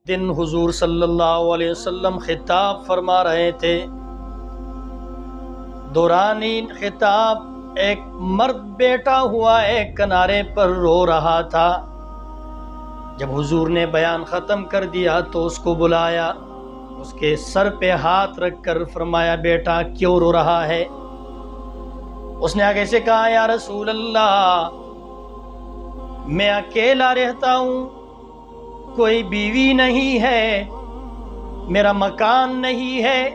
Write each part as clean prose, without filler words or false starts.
دن حضور صلی اللہ علیہ وسلم خطاب فرما رہے تھے۔ دوران خطاب ایک مرد بیٹھا ہوا ایک کنارے پر رو رہا تھا۔ جب حضور نے بیان ختم کر دیا تو اس کو بلایا، اس کے سر پہ ہاتھ رکھ کر فرمایا، بیٹا کیوں رو رہا ہے؟ اس نے آگے سے کہا، یا رسول اللہ، میں اکیلا رہتا ہوں، کوئی بیوی نہیں ہے، میرا مکان نہیں ہے،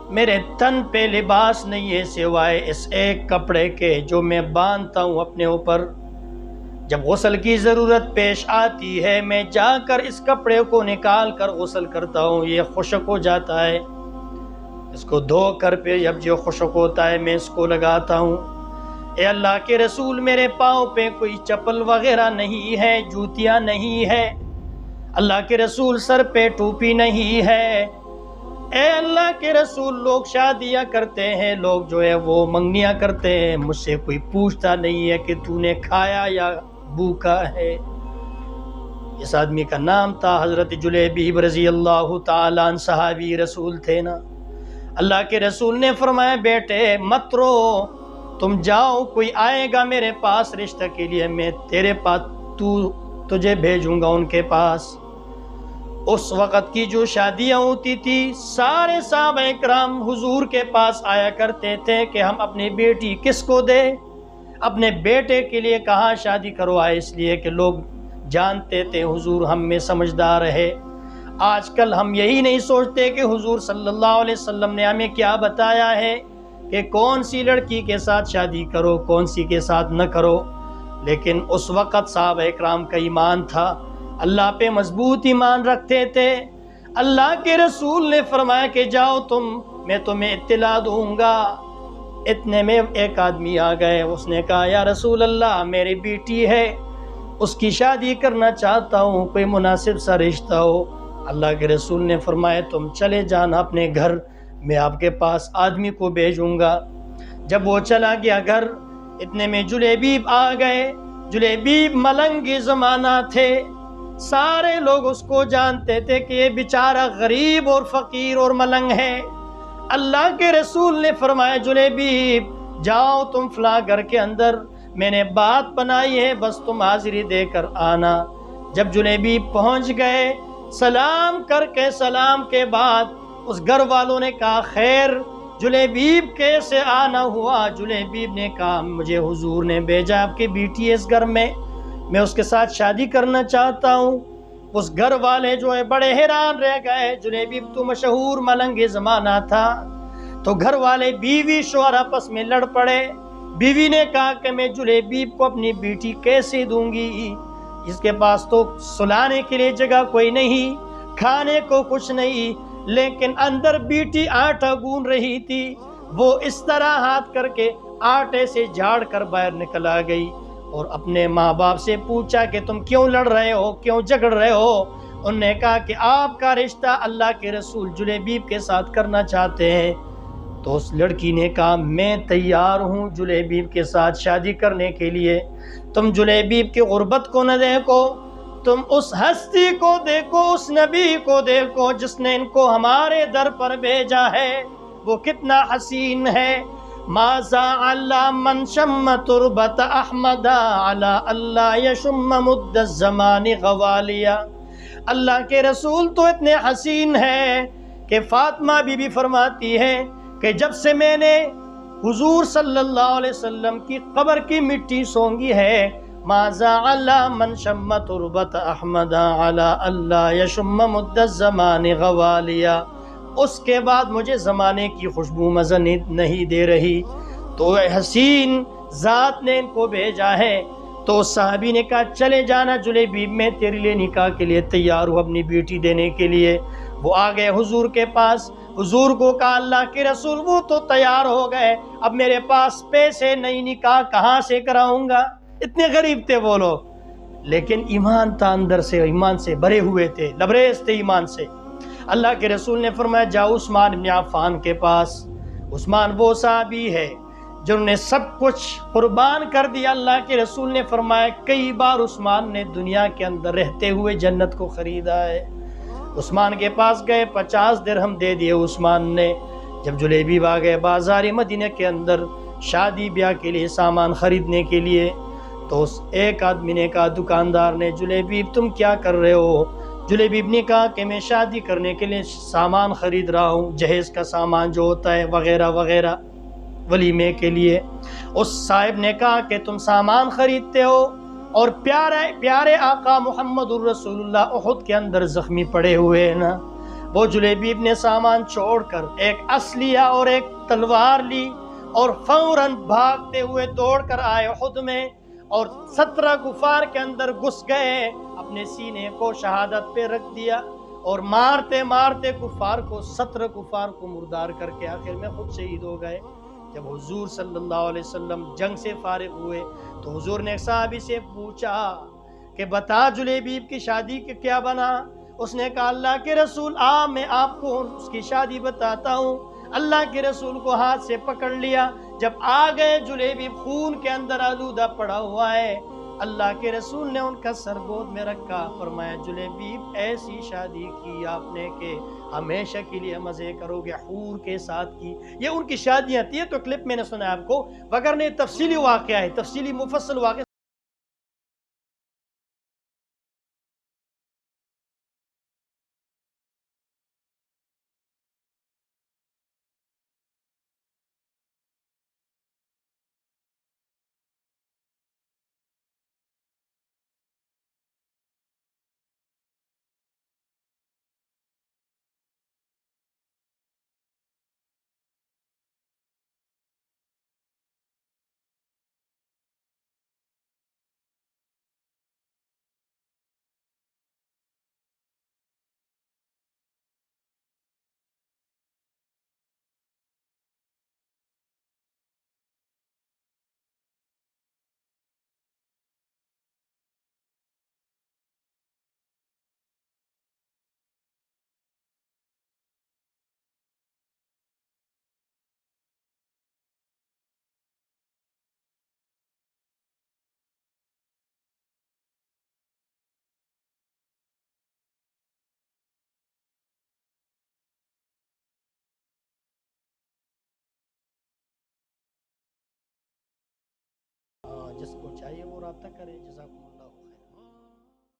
میرے تن پہ لباس نہیں ہے سوائے اس ایک کپڑے کے جو میں باندھتا ہوں اپنے اوپر۔ جب غسل کی ضرورت پیش آتی ہے میں جا کر اس کپڑے کو نکال کر غسل کرتا ہوں، یہ خشک ہو جاتا ہے، اس کو دھو کر پھر جب جو خشک ہوتا ہے میں اس کو لگاتا ہوں۔ اے اللہ کے رسول، میرے پاؤں پہ کوئی چپل وغیرہ نہیں ہے، جوتیاں نہیں ہے، اللہ کے رسول سر پہ ٹوپی نہیں ہے۔ اے اللہ کے رسول، لوگ شادیاں کرتے ہیں، لوگ جو ہے وہ منگنیاں کرتے ہیں، مجھ سے کوئی پوچھتا نہیں ہے کہ تو نے کھایا یا بھوکا ہے۔ اس آدمی کا نام تھا حضرت جلیبیب رضی اللہ تعالیٰ عنہ، صحابی رسول تھے نا۔ اللہ کے رسول نے فرمایا، بیٹے مت رو، تم جاؤ، کوئی آئے گا میرے پاس رشتہ کے لیے، میں تیرے پاس تجھے بھیجوں گا ان کے پاس۔ اس وقت کی جو شادیاں ہوتی تھی، سارے صحابہ کرام حضور کے پاس آیا کرتے تھے کہ ہم اپنی بیٹی کس کو دے، اپنے بیٹے کے لیے کہاں شادی کروائے، اس لیے کہ لوگ جانتے تھے حضور ہم میں سمجھدار ہے۔ آج کل ہم یہی نہیں سوچتے کہ حضور صلی اللہ علیہ وسلم نے ہمیں کیا بتایا ہے کہ کون سی لڑکی کے ساتھ شادی کرو، کون سی کے ساتھ نہ کرو، لیکن اس وقت صحابہ کرام کا ایمان تھا، اللہ پہ مضبوط ایمان رکھتے تھے۔ اللہ کے رسول نے فرمایا کہ جاؤ تم، میں تمہیں اطلاع دوں گا۔ اتنے میں ایک آدمی آ گئے، اس نے کہا، یا رسول اللہ، میری بیٹی ہے، اس کی شادی کرنا چاہتا ہوں، کوئی مناسب سا رشتہ ہو۔ اللہ کے رسول نے فرمایا، تم چلے جانا اپنے گھر، میں آپ کے پاس آدمی کو بھیجوں گا۔ جب وہ چلا گیا گھر، اتنے میں جلیبیب آ گئے۔ جلیبیب ملنگ زمانہ تھے، سارے لوگ اس کو جانتے تھے کہ یہ بیچارہ غریب اور فقیر اور ملنگ ہے۔ اللہ کے رسول نے فرمایا، جلیبیب جاؤ تم فلاں گھر کے اندر، میں نے بات بنائی ہے، بس تم حاضری دے کر آنا۔ جب جلیبیب پہنچ گئے، سلام کر کے، سلام کے بعد اس گھر والوں نے کہا، خیر جلیبیب کیسے آنا ہوا؟ جلیبیب نے کہا، مجھے حضور نے بھیجا، آپ کی بیٹی ہے اس گھر میں اس کے ساتھ شادی کرنا چاہتا ہوں۔ اس گھر والے جو ہے بڑے حیران رہ گئے، جلیبیب تو مشہور ملنگ زمانہ تھا، تو گھر والے بیوی شوہر آپس میں لڑ پڑے۔ بیوی نے کہا کہ میں جلیبیب کو اپنی بیٹی کیسے دوں گی، اس کے پاس تو سلانے کے لیے جگہ کوئی نہیں، کھانے کو کچھ نہیں، لیکن اندر بیٹی آٹا گون رہی تھی، وہ اس طرح ہاتھ کر کے آٹے سے جھاڑ کر باہر نکل آ گئی، اور اپنے ماں باپ سے پوچھا کہ تم کیوں لڑ رہے ہو، کیوں جھگڑ رہے ہو؟ انہوں نے کہا کہ آپ کا رشتہ اللہ کے رسول جلیبیب کے ساتھ کرنا چاہتے ہیں۔ تو اس لڑکی نے کہا، میں تیار ہوں جلیبیب کے ساتھ شادی کرنے کے لیے، تم جلیبیب کی غربت کو نہ دیکھو، تم اس ہستی کو دیکھو، اس نبی کو دیکھو جس نے ان کو ہمارے در پر بھیجا ہے، وہ کتنا حسین ہے۔ ماذا علی من شم تربت احمد علی اللہ یشم مد الزمان غوالیا۔ اللہ کے رسول تو اتنے حسین ہیں کہ فاطمہ بی بی فرماتی ہے کہ جب سے میں نے حضور صلی اللہ علیہ وسلم کی قبر کی مٹی سونگی ہے، ماذا علی من شم تربت احمد علی اللہ یشم مد الزمان غوالیا، اس کے بعد مجھے زمانے کی خوشبو مزہ نہیں دے رہی، تو حسین ذات نے ان کو بھیجا ہے۔ تو صحابی نے کہا، چلے جانا جلیبیب، میں تیرے لیے نکاح کے لیے تیار ہوں، اپنی بیٹی دینے کے لیے۔ وہ آ گئے حضور کے پاس، حضور کو کہا، اللہ کے رسول وہ تو تیار ہو گئے، اب میرے پاس پیسے نہیں، نکاح کہاں سے کراؤں گا؟ اتنے غریب تھے وہ لوگ، لیکن ایمان تھا اندر سے، ایمان سے بھرے ہوئے تھے، لبریز تھے ایمان سے۔ اللہ کے رسول نے فرمایا، جاؤ عثمان بن عفان کے پاس۔ عثمان وہ صحابی ہے جنہوں نے سب کچھ قربان کر دیا۔ اللہ کے رسول نے فرمایا، کئی بار عثمان نے دنیا کے اندر رہتے ہوئے جنت کو خریدا ہے۔ عثمان کے پاس گئے، 50 درہم دے دیے عثمان نے۔ جب جلیبیب آ گئے بازار مدینہ کے اندر شادی بیاہ کے لیے سامان خریدنے کے لیے، تو اس ایک آدمی نے کہا، دکاندار نے، جلیبیب تم کیا کر رہے ہو؟ جلیبیب نے کہا کہ میں شادی کرنے کے لیے سامان خرید رہا ہوں، جہیز کا سامان جو ہوتا ہے وغیرہ وغیرہ ولیمے کے لیے۔ اس صاحب نے کہا کہ تم سامان خریدتے ہو اور پیارے آقا محمد الرسول اللہ احد کے اندر زخمی پڑے ہوئے ہیں نا۔ وہ جلیبیب نے سامان چھوڑ کر ایک اسلحہ اور ایک تلوار لی اور فوراً بھاگتے ہوئے دوڑ کر آئے احد میں، اور 17 کفار کے اندر گھس گئے، اپنے سینے کو شہادت پہ رکھ دیا اور مارتے مارتے کفار کو 17 کفار کو مردار کر کے آخر میں خود شہید ہو گئے۔ جب حضور صلی اللہ علیہ وسلم جنگ سے فارغ ہوئے تو حضور نے ایک صحابی سے پوچھا کہ بتا جلیبیب کی شادی کے کیا بنا؟ اس نے کہا، اللہ کے رسول میں آپ کو اس کی شادی بتاتا ہوں۔ اللہ کے رسول کو ہاتھ سے پکڑ لیا، جب آ گئے جلیبیب خون کے اندر آلودہ پڑا ہوا ہے، اللہ کے رسول نے ان کا سر گود میں رکھا، فرمایا جلیبیب ایسی شادی کی آپ نے کہ ہمیشہ کے لیے مزے کرو گے، حور کے ساتھ کی۔ یہ ان کی شادیاں تھی، تو کلپ میں نے سنا آپ کو، وگرنہ تفصیلی واقعہ ہے، تفصیلی مفصل واقعہ جس کو چاہیے وہ رابطہ کرے۔ جزاکم اللہ۔